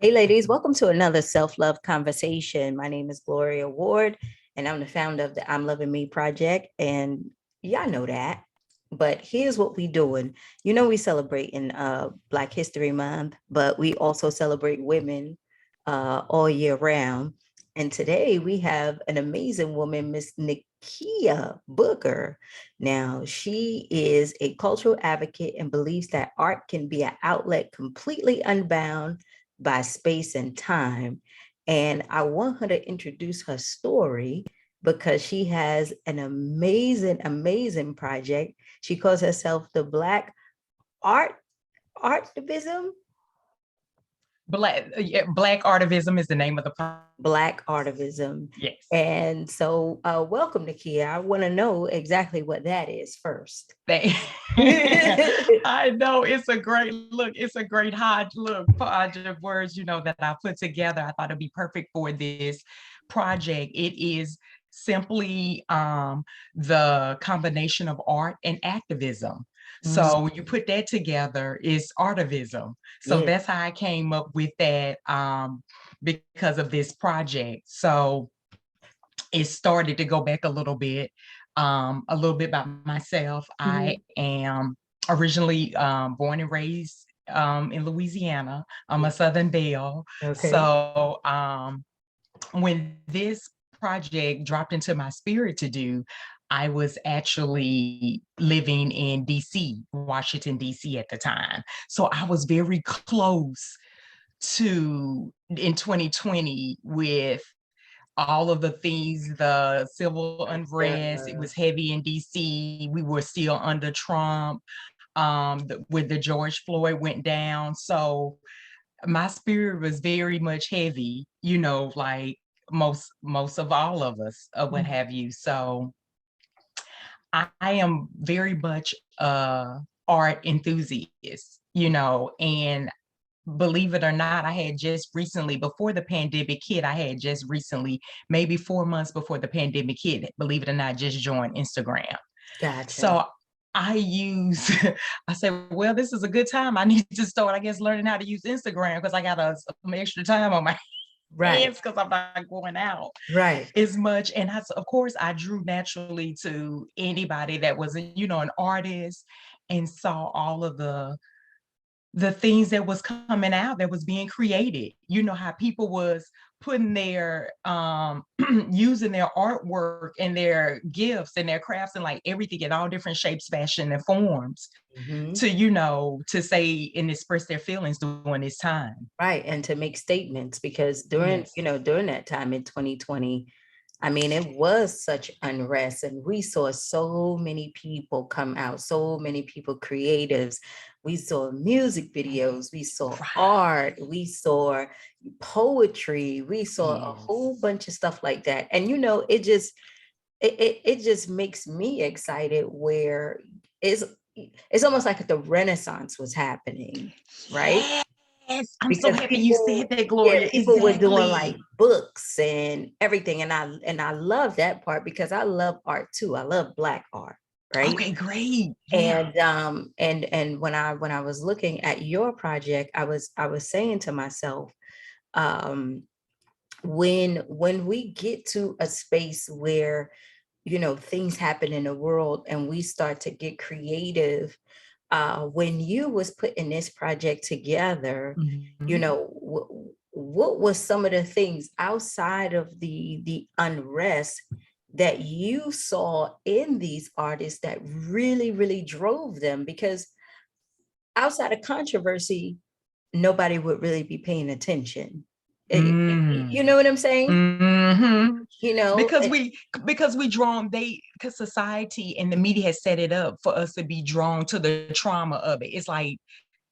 Hey, ladies, welcome to another self-love conversation. My name is Gloria Ward, and I'm the founder of the I'm Loving Me project. And y'all know that. But here's what we doing. We celebrate in Black History Month, but we also celebrate women all year round. And today we have an amazing woman, Miss Nakia Booker. Now, she is a cultural advocate and believes that art can be an outlet completely unbound by space and time. And I want her to introduce her story because she has an amazing, amazing project. She calls herself the Black Art Artivism. Black Artivism is the name of the project. Black Artivism. Yes. And so welcome, Nakia. I want to know exactly what that is first. I know it's a great look. It's a great hodgepodge of words, that I put together. I thought it'd be perfect for this project. It is simply the combination of art and activism. So you put that together is artivism. So that's how I came up with that because of this project. So it started to go back a little bit about myself. I am originally born and raised in Louisiana. I'm a Southern Belle. Okay. So when this project dropped into my spirit to do, I was actually living in DC, Washington, DC at the time. So I was very close to in 2020 with all of the things, the civil unrest. It was heavy in DC. We were still under Trump, with the George Floyd went down. So my spirit was very much heavy, like most of all of us, or what have you. So I am very much art enthusiast, and believe it or not, I had just recently, before the pandemic hit, maybe 4 months before the pandemic hit, believe it or not, just joined Instagram. Gotcha. So I said, well, this is a good time. I need to start, I guess, learning how to use Instagram because I got some extra time on my hands because I'm not going out as much. And of course, I drew naturally to anybody that was, an artist, and saw all of the things that was coming out that was being created. How people was putting their using their artwork and their gifts and their crafts and like everything in all different shapes, fashion, and forms to say and express their feelings during this time. Right. And to make statements, because during that time in 2020, I mean, it was such unrest, and we saw so many people come out, so many people, creatives. We saw music videos, we saw art, we saw poetry, we saw a whole bunch of stuff like that. And, it just makes me excited where it's almost like the Renaissance was happening, right? Yes, I'm so happy you said that, Gloria. Yeah, people were doing like books and everything, and I love that part because I love art too. I love Black art, right? Okay, great. Yeah. And when I was looking at your project, I was saying to myself, when we get to a space where things happen in the world and we start to get creative, when you was putting this project together, what was some of the things outside of the unrest that you saw in these artists that really, really drove them? Because outside of controversy, nobody would really be paying attention. You know what I'm saying? Because society and the media has set it up for us to be drawn to the trauma of it. It's like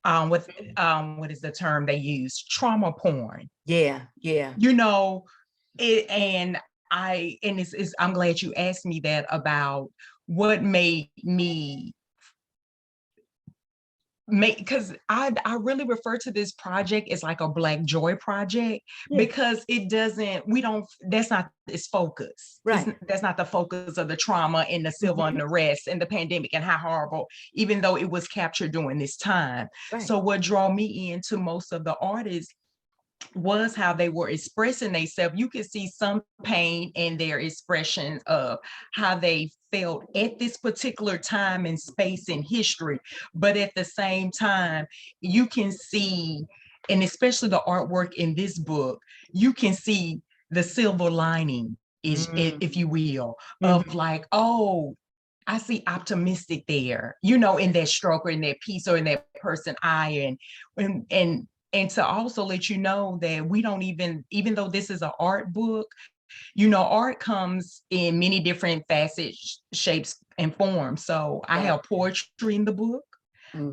what is the term they use? Trauma porn. Yeah. I'm glad you asked me that about what made me because I really refer to this project as like a Black joy project, because that's not its focus. That's not the focus of the trauma and the civil unrest and the pandemic and how horrible, even though it was captured during this time. So what drew me into most of the artists was how they were expressing themselves. You could see some pain in their expression of how they felt at this particular time and space in history. But at the same time, you can see, and especially the artwork in this book, you can see the silver lining, is, if you will, of Mhm. like, oh, I see optimistic there, you know, in that stroke or in that piece or in that person eye, and to also let you know that we don't even though this is an art book, you know, art comes in many different facets, shapes, and forms. So I Right. have poetry in the book. Mhm.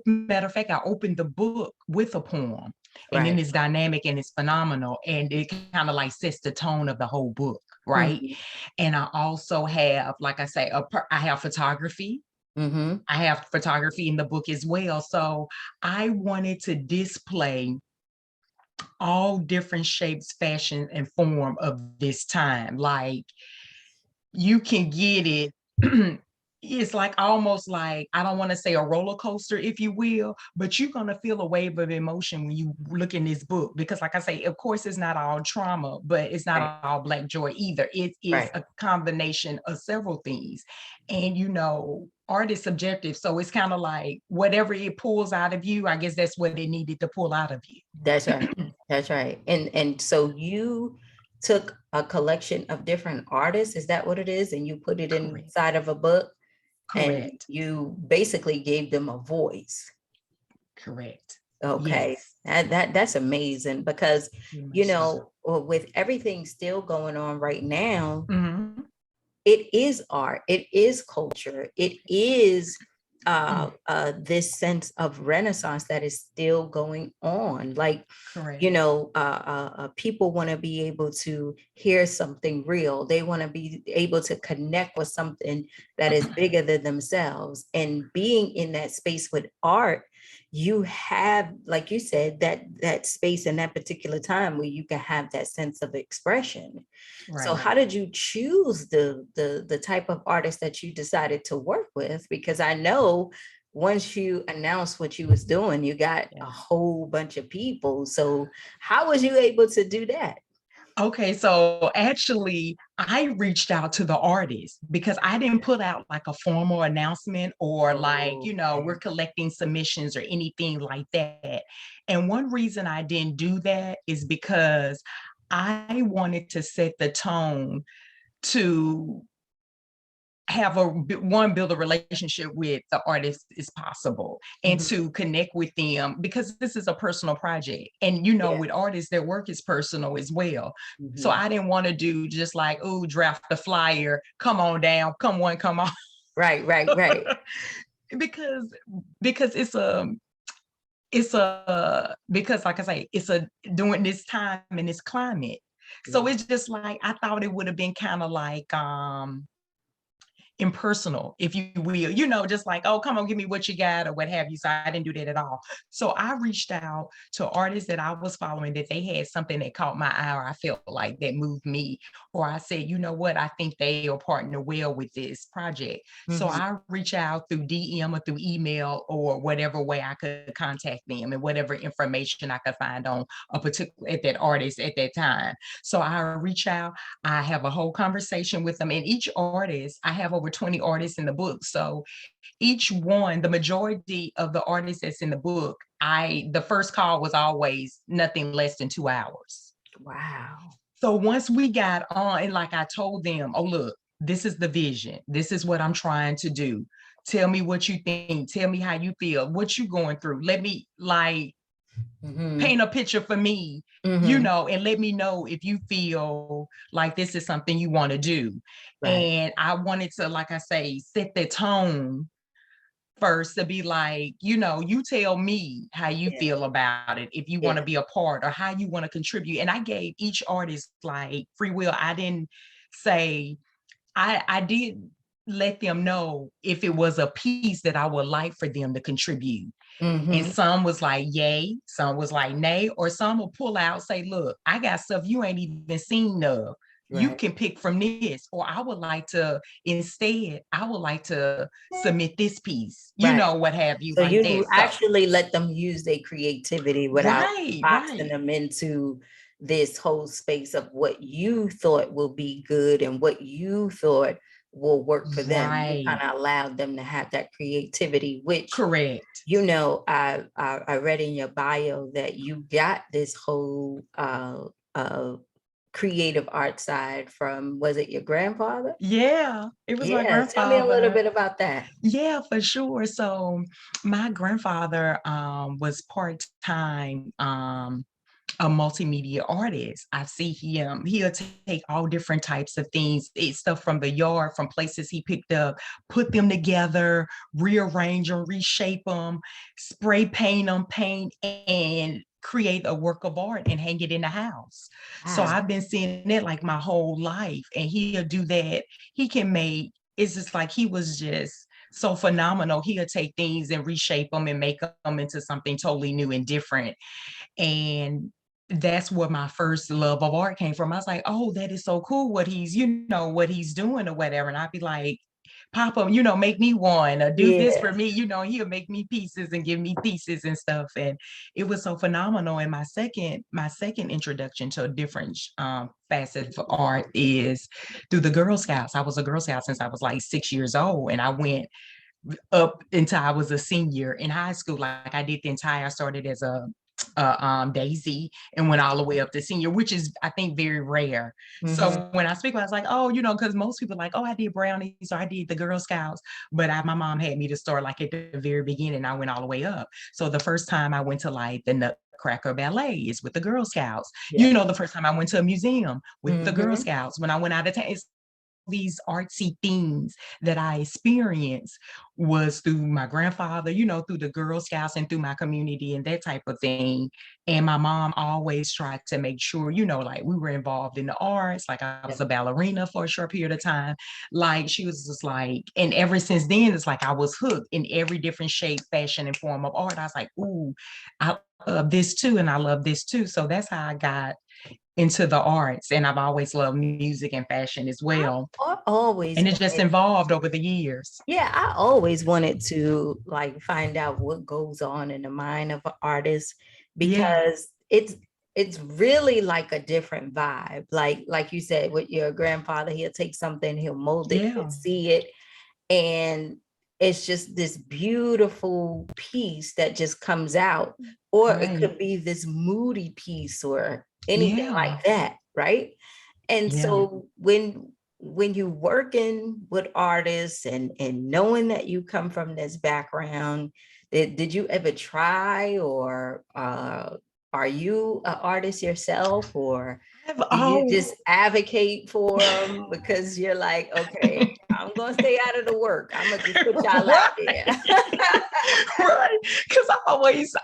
Matter of fact, I opened the book with a poem, and then Right. it's dynamic and it's phenomenal, and it kind of like sets the tone of the whole book, right? Mhm. And I also have, like I say, I have photography. Mhm. I have photography in the book as well. So I wanted to display all different shapes, fashion, and form of this time. Like, you can get it. It's like almost like, I don't want to say a roller coaster, if you will, but you're going to feel a wave of emotion when you look in this book. Because, like I say, of course, it's not all trauma, but it's Right. not all black joy either. It is Right. a combination of several things. And, you know, art is subjective. So it's kind of like whatever it pulls out of you, I guess that's what it needed to pull out of you. That's right. That's right. And so you took a collection of different artists, is that what it is? And you put it Correct. inside of a book and Correct. you basically gave them a voice. Correct. Okay. Yes. That's amazing because, Very you much so. know, with everything still going on right now, Mhm. it is art, it is culture, it is this sense of renaissance that is still going on. Like, you Correct. know, people want to be able to hear something real. They want to be able to connect with something that is bigger than themselves. And being in that space with art, you have, like you said, that space in that particular time where you can have that sense of expression. So Right. how did you choose the type of artist that you decided to work with? Because I know once you announced what you was doing, you got a Yeah. whole bunch of people. So how was you able to do that? Okay, so actually, I reached out to the artist because I didn't put out like a formal announcement or like, you know, we're Okay. collecting submissions or anything like that. And one reason I didn't do that is because I wanted to set the tone to have build a relationship with the artist is possible, and Mhm. to connect with them, because this is a personal project, and you know, Yeah. with artists, their work is personal as well. So Mhm. I didn't want to do just like, oh, draft the flyer, come on down, come on, come on. Right, right, right. because because because like I say, it's a during this time and this climate. So Yeah. it's just like, I thought it would have been kind of like impersonal, if you will, you know, just like, oh, come on, give me what you got or what have you. So I didn't do that at all. So I reached out to artists that I was following, that they had something that caught my eye, or I felt like that moved me, or I said, you know what, I think they'll partner well with this project. So Mhm. I reach out through DM or through email or whatever way I could contact them, and whatever information I could find on a particular at that artist at that time. So I reach out, I have a whole conversation with them. And each artist, I have over 20 artists in the book. So each one, the majority of the artists that's in the book, the first call was always nothing less than 2 hours. Wow. So once we got on, and like I told them, oh, look, this is the vision. This is what I'm trying to do. Tell me what you think. Tell me how you feel, what you going through. Let me like Mhm. paint a picture for me, you Mhm. know, and let me know if you feel like this is something you want to do. Right. And I wanted to, like I say, set the tone first, to be like, you know, you tell me how you Yeah. feel about it, if you want to Yeah. be a part or how you want to contribute. And I gave each artist like free will. I didn't say, I did let them know if it was a piece that I would like for them to contribute. And Mhm. some was like, yay, some was like, nay, or some will pull out, say, look, I got stuff you ain't even seen of. You Right. can pick from this, or I would like to, instead, I would like to submit this piece, Right. what have you, So like you that. So, actually let them use their creativity without right, boxing right, them into this whole space of what you thought will be good and what you thought will work for them. You right, kind of allowed them to have that creativity, which, correct. I read in your bio that you got this whole creative art side from, was it your grandfather? Yeah, it was my Yeah, tell me a little grandfather. bit about that. Yeah, for sure. So my grandfather was part-time a multimedia artist. I see he'll take all different types of things, stuff from the yard, from places he picked up, put them together, rearrange them, reshape them, spray paint them, paint, and create a work of art and hang it in the house. So Wow. I've been seeing it like my whole life, and he'll do that. He can make, it's just like he was just so phenomenal. He'll take things and reshape them and make them into something totally new and different. And that's where my first love of art came from. I was like, oh, that is so cool what he's, what he's doing or whatever. And I'd be like, Papa, make me one or do this Yeah. for me. He'll make me pieces and give me pieces and stuff. And it was so phenomenal. And my second introduction to a different facet of art is through the Girl Scouts. I was a Girl Scout since I was like 6 years old. And I went up until I was a senior in high school. Like I started as a Daisy and went all the way up to senior, which is, I think, very rare. Mhm. So when I speak, I was like, oh, because most people are like, oh, I did brownies or I did the Girl Scouts, but my mom had me to start like at the very beginning. I went all the way up. So the first time I went to like the Nutcracker Ballet is with the Girl Scouts. Yeah. The first time I went to a museum with the Girl Mhm. Scouts. When I went out of town, it's these artsy things that I experienced was through my grandfather, through the Girl Scouts and through my community and that type of thing. And my mom always tried to make sure, like we were involved in the arts. Like I Yeah. was a ballerina for a short period of time. Like she was just like, and ever since then, it's like I was hooked in every different shape, fashion, and form of art. I was like, ooh, I love this too. And I love this too. So that's how I got into the arts. And I've always loved music and fashion as well. I always And it just wanted, evolved over the years. yeah, I always wanted to like find out what goes on in the mind of an artist Yeah, because it's really like a different vibe. Like you said, with your grandfather, he'll take something, he'll mold it, he'll yeah, see it, and it's just this beautiful piece that just comes out. Or it right. could be this moody piece or anything Yeah, like that, right? And yeah. so when you working with artists and knowing that you come from this background, did you ever try, or are you an artist yourself, or I've do you all just advocate for them because you're like, okay, I'm gonna stay out of the work, I'm gonna just put y'all out right, there? right. Because I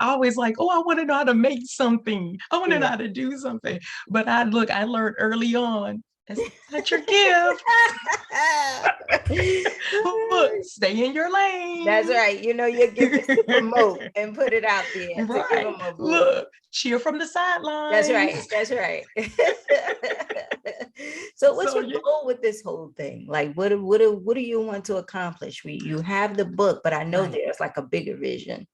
always like, oh, I want to know how to make something. I want to know Yeah. how to do something. But I learned early on, that's not your gift. Look, stay in your That's lane. right. Your gift is to promote and put it out there to give Right. them a voice. Look, cheer from the That's sidelines. right. That's right. So what's So your yeah, goal with this whole thing? Like what do you want to accomplish? You have the book, but I know right. there's like a bigger vision.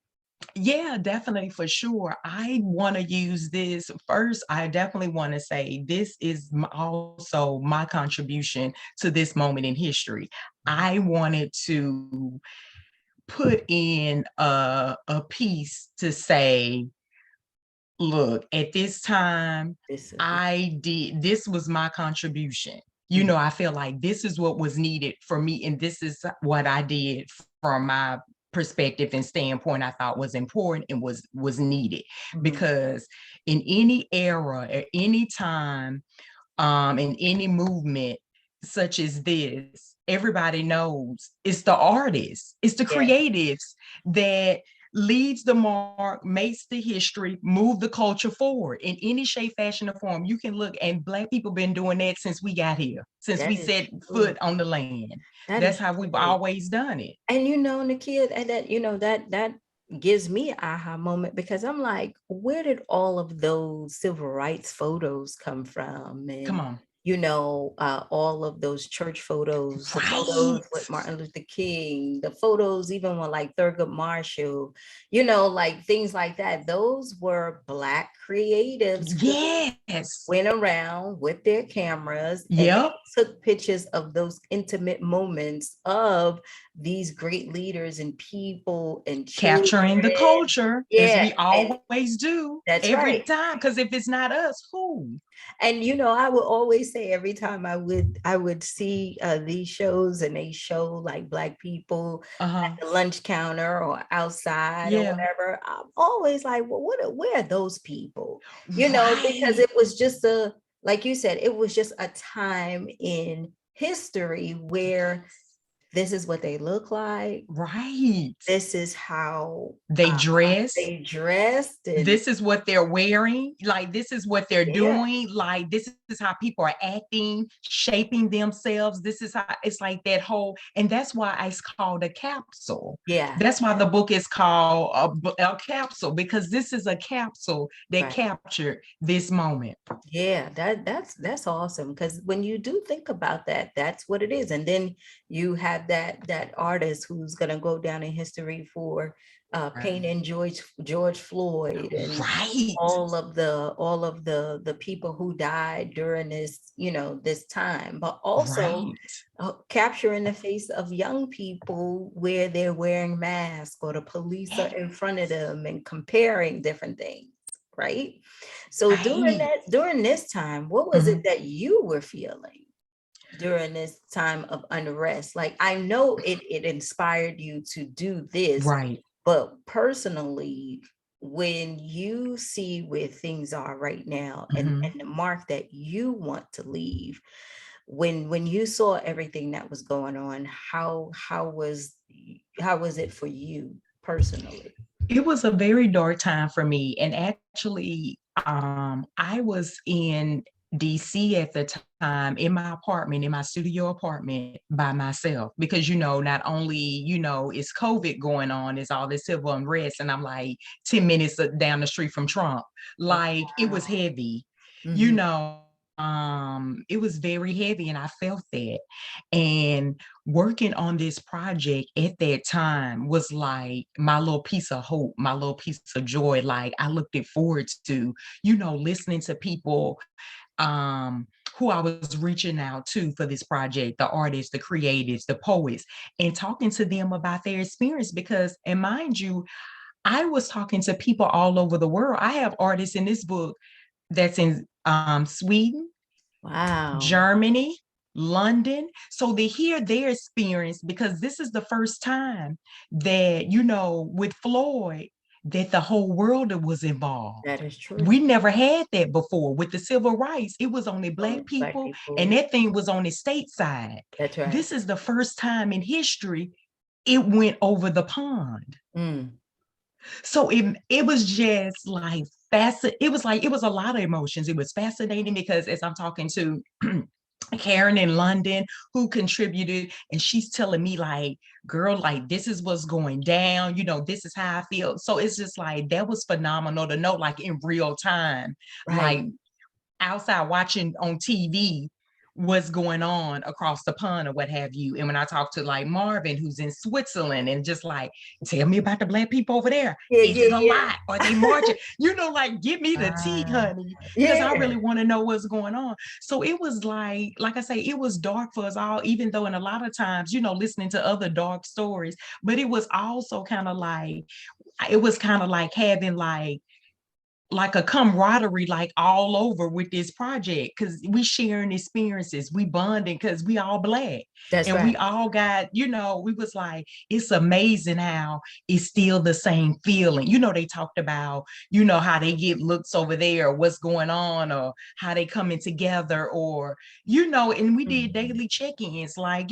Yeah, definitely for sure. I want to use this first. I definitely want to say this is also my contribution to this moment in history. I wanted to put in a piece to say, look, at this time, This is this was my contribution. mm, I feel like this is what was needed for me, and this is what I did from my perspective and standpoint. I thought was important and was needed mhm. because in any era, at any time, in any movement such as this, everybody knows it's the artists, it's the Yeah, creatives that leads the mark, makes the history, move the culture forward in any shape, fashion, or form. You can look, and Black people been doing that since we got here, since that we is set true. foot on the land. That That's is how we've true. always done it. And Nakia, and that that gives me an aha moment because I'm like, where did all of those civil rights photos come from? Come And on. all of those church photos, the photos Right. with Martin Luther King, the photos even with like Thurgood Marshall, like things like that. Those were Black creatives who Yes. went around with their cameras and Yep. they took pictures of those intimate moments of these great leaders and people and children. Capturing the culture as Yeah, we and always do that's every right. time. Because if it's not us, who? And I would always say every time I would see these shows and they show like Black people Uh-huh. at the lunch counter or outside or Yeah. whatever, I'm always like, well, where are those people? Because Right. it was just like you said, it was just a time in history where this is what they look like. Right. This is how They dress. they dressed, and This is what they're wearing, like this is what they're yeah, doing, like this is how people are acting, shaping themselves. This is how it's like that whole, and that's why it's called a capsule. yeah. That's why the book is called a capsule, because this is a capsule that Right. captured this moment. Yeah, that's awesome, because when you do think about that, that's what it is. And then you have that artist who's gonna go down in history for painting George Floyd and Right. all of the people who died during this time, but also Right. capturing the face of young people where they're wearing masks or the police are in front of them and comparing different things, right? So Right. during this time, what was it Mhm. that you were feeling during this time of unrest? Like, I know it inspired you to do this, Right. but personally, when you see where things are right now and Mhm. the mark that you want to leave, when you saw everything that was going on, how was it for you personally? It was a very dark time for me. And actually, I was in DC at the time in my apartment, in my studio apartment by myself, because, not only, is COVID going on, is all this civil unrest. And I'm like 10 minutes down the street from Trump. Oh, Like it was wow. heavy, you Mhm. know. It was very heavy and I felt that. And working on this project at that time was like my little piece of hope, my little piece of joy. Like I looked it forward to, listening to people who I was reaching out to for this project, the artists, the creatives, the poets, and talking to them about their experience. Because, and mind you, I was talking to people all over the world. I have artists in this book that's in Sweden, Wow. Germany, London. So they hear their experience, because this is the first time that, with Floyd, that the whole world was involved. That is true. We never had that before. With the civil rights, it was only Black Only Black people, and people. that thing was on the state side. That's right. This is the first time in history it went over the pond. Mm. So it was just like it was a lot of emotions. It was fascinating because as I'm talking to Karen in London who contributed, and she's telling me like, girl, like this is what's going down, this is how I feel. So it's just like that was phenomenal to know, like in real time, Right. like outside watching on TV what's going on across the pond or what have you. And when I talk to like Marvin, who's in Switzerland, and just like, tell me about the Black people over there. Yeah, Is it a yeah, lot? Are they marching? Like, give me the tea, yeah. honey, because I Yeah. really want to know what's going on. So it was like I say, it was dark for us all, even though in a lot of times, listening to other dark stories, but it was also kind of like, it was kind of like having like a camaraderie like all over with this project, because we sharing experiences, we bonding because we all Black, That's and we right. all got, we was like, it's amazing how it's still the same feeling. They talked about, how they get looks over there, or what's going on, or how they coming together, or and we did Mhm. daily check-ins, like,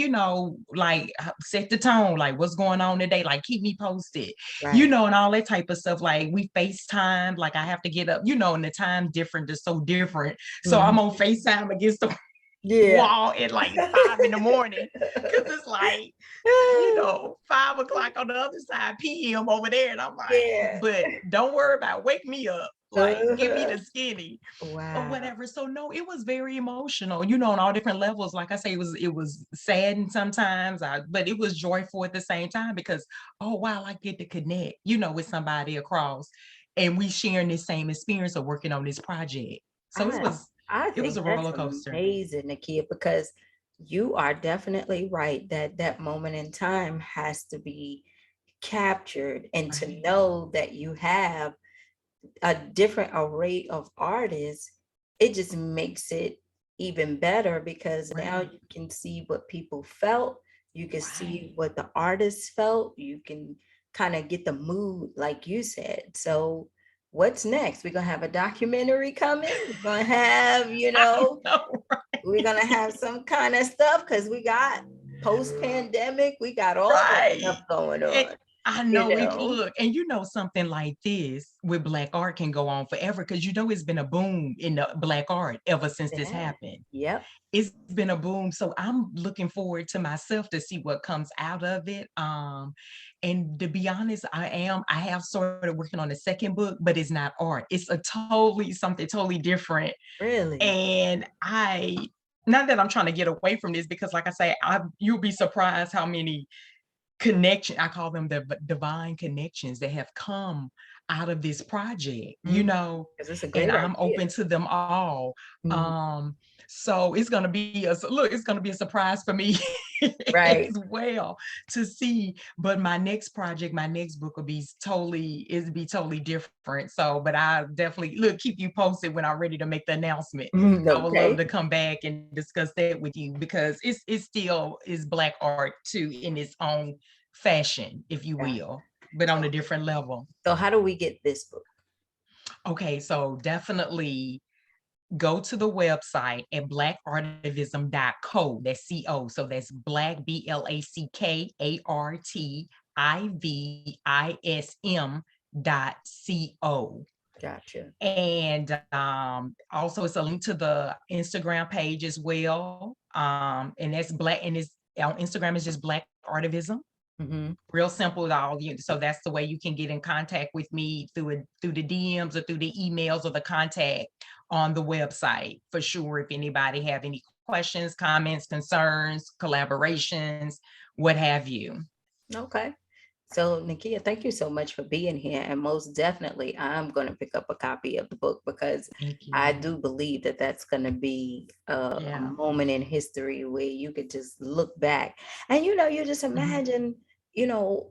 like set the tone, like what's going on today, like keep me posted, Right. and all that type of stuff. Like we FaceTime, like I have to get up, and the time different is so different. So I'm Mhm. on FaceTime against the Yeah. wall at like 5 in the morning. Cause it's like, you know, 5 o'clock on the other side, PM over there. And I'm like, Yeah. but don't worry about wake me up. Like, give me Uh-huh. the skinny or Wow. whatever. So no, it was very emotional, you know, on all different levels. Like I say, it was saddened sometimes, but it was joyful at the same time because, oh wow, I get to connect, you know, with somebody across and we sharing this same experience of working on this project. So it I was I it was think a that's roller coaster. amazing, Nakia, because you are definitely right that that moment in time has to be captured, and to Right. know that you have a different array of artists, it just makes it even better because now Right. you can see what people felt, you can see Right. what the artists felt, you can kind of get the mood, like you said. So, what's next? We're gonna have a documentary coming. We're gonna have, I know. we're gonna have some kind of stuff because we got post-pandemic, we got all that Right. stuff going And on, I you know it. know. Look, and you know something like this with Black art can go on forever because you know it's been a boom in the Black art ever since this Yeah. happened. Yep. It's been a boom. So I'm looking forward to myself to see what comes out of it. And to be honest, I have started working on the second book, but it's not art. It's a totally something totally different. Really. And not that I'm trying to get away from this because like I say, you'll be surprised how many connection, I call them the divine connections that have come out of this project, you Mm, know, because it's a and great I'm idea. open to them all. Mm, So it's gonna be it's gonna be a surprise for me right. as well to see. But my next project, my next book will be totally different. So, but I definitely keep you posted when I'm ready to make the announcement. Mm, I would love okay. to come back and discuss that with you because it still is Black art too in its own fashion, if you Yeah. will, but on a So, different level. so how do we get this book? Okay, so definitely go to the website at blackartivism.co. That's CO. So that's Black BLACKARTIVISM.co. Gotcha. And also it's a link to the Instagram page as well. And that's black and it's on Instagram is just Black Artivism. Hmm. Real simple at all. So that's the way you can get in contact with me through the DMs or through the emails or the contact on the website for sure. If anybody have any questions, comments, concerns, collaborations, what have you. Okay. So, Nakia, thank you so much for being here. And most definitely, I'm going to pick up a copy of the book because Thank I you. do believe that that's going to be a Yeah. moment in history where you could just look back and, you just Mhm. imagine,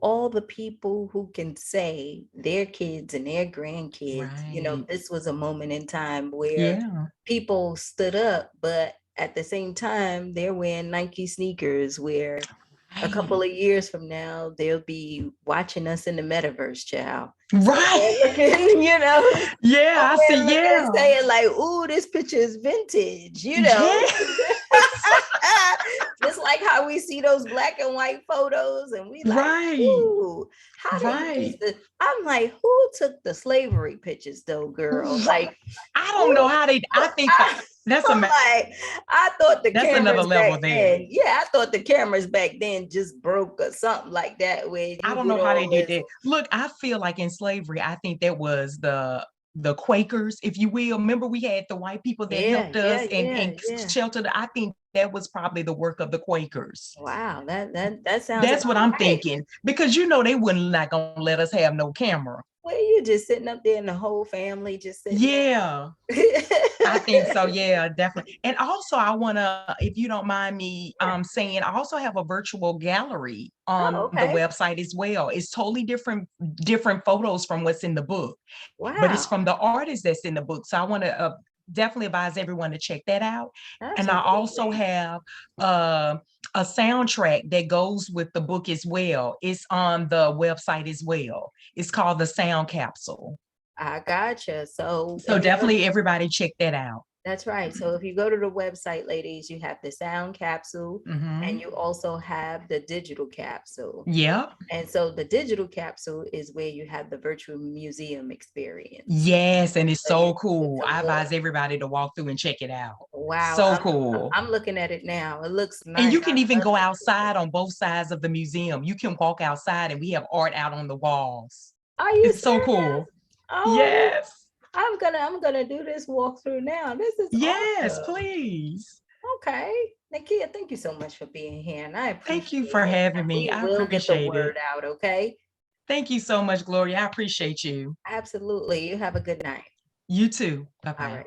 all the people who can say their kids and their grandkids, Right. this was a moment in time where Yeah. people stood up, but at the same time, they're wearing Nike sneakers where a couple Right. of years from now, they'll be watching us in the metaverse, child. Right. Somewhere looking, Yeah, I somewhere see. looking and Yeah. saying like, "Ooh, this picture is vintage," Yeah. Just like how we see those black and white photos, and we like, Right. "Ooh, how they Right. used to." I'm like, "Who took the slavery pictures, though, girl?" Right. Like, I don't know who? how they I think I, that's I'm a like, I thought the that's another cameras level back there. then, yeah, I thought the cameras back then just broke or something like that, where I you don't get know how they all did this. that. Look, I feel like in slavery, I think that was the Quakers, if you will. Remember, we had the white people that Yeah, helped us yeah, yeah, and yeah. sheltered. I think that was probably the work of the Quakers. Wow, that sounds That's what about I'm right. thinking because you know they wouldn't not gonna let us have no camera. Well, you just sitting up there and the whole family just sitting Yeah. I think so. there. Yeah, definitely. And also, I want to, if you don't mind me Yeah. saying, I also have a virtual gallery Oh, on the okay. website as well. It's totally different photos from what's in the book, but it's Wow, from the artist that's in the book. So I want to definitely advise everyone to check that out. And I also absolutely. have uh, a soundtrack that goes with the book as well. It's on the website as well. It's called the Sound Capsule. I gotcha. So, So definitely everybody check that out. That's right. So if you go to the website, ladies, you have the sound capsule and Mhm. you also have the digital capsule. Yep. And so the digital capsule is where you have the virtual museum experience. Yes, and it's So you so get cool. to I look. advise everybody to walk through and check it out. Wow, So cool. I'm looking at it now. It looks And nice. you I can even love go the pictures. outside on both sides of the museum. You can walk outside and we have art out on the walls. Are you It's so serious? cool. Oh, Yes. I'm gonna do this walkthrough now. This is Yes, awesome. please. Okay. Nakia, thank you so much for being here. And I Thank you appreciate for it. having And me. we I will get the appreciate it. word out, okay? Thank you so much, Gloria. I appreciate you. Absolutely. You have a good night. You too. All Bye-bye. right.